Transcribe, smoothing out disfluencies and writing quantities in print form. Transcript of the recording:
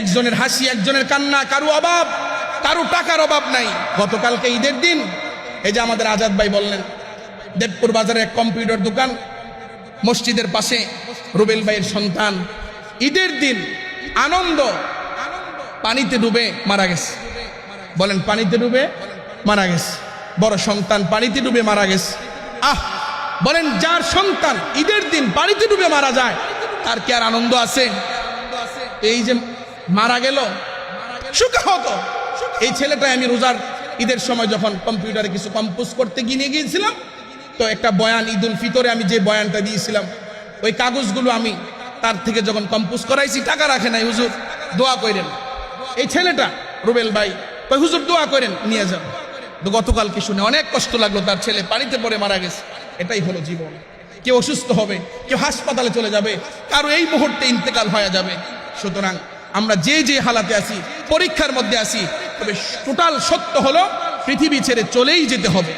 একজনের হাসি, একজনের কান্না, কারো অভাব, কারো টাকার অভাব নাই। গতকালকে ঈদের দিন এই যে আমাদের আজাদ ভাই বললেন, দেবপুর বাজারে এক কম্পিউটার দোকান, মসজিদের পাশে রুবেল ভাইয়ের সন্তান ঈদের দিন আনন্দ পানিতে ডুবে মারা গেছে। বলেন, পানিতে ডুবে মারা গেছে, বড় সন্তান পানিতে ডুবে মারা গেছে। বলেন, যার সন্তান ঈদের দিন পানিতে ডুবে মারা যায় তার কি আর আনন্দ আছে? এই যে মারা গেল সুখাহত এই ছেলেটাই আমি রোজার ঈদের সময় যখন কম্পিউটারে কিছু কম্পোজ করতে নিয়ে গিয়েছিলাম, তো একটা বয়ান ঈদুল ফিতরে আমি যে বয়ানটা দিয়েছিলাম ওই কাগজগুলো আমি তার থেকে যখন কম্পোজ করাইছি, টাকা রাখে নাই, হুজুর দোয়া করেন। এই ছেলেটা রুবেল ভাই ওই হুজুর দোয়া করেন নিয়ে যান। তো গতকালকে শুনে অনেক কষ্ট লাগলো, তার ছেলে পানিতে পড়ে মারা গেছে। এটাই হলো জীবন। কেউ অসুস্থ হবে, কেউ হাসপাতালে চলে যাবে, কারো এই মুহূর্তে ইন্তেকাল হয়ে যাবে। সুতরাং আমরা যে যে হালাতে আছি, পরীক্ষার মধ্যে আছি, তবে টোটাল সত্য হলো পৃথিবী ছেড়ে চলেই যেতে হবে।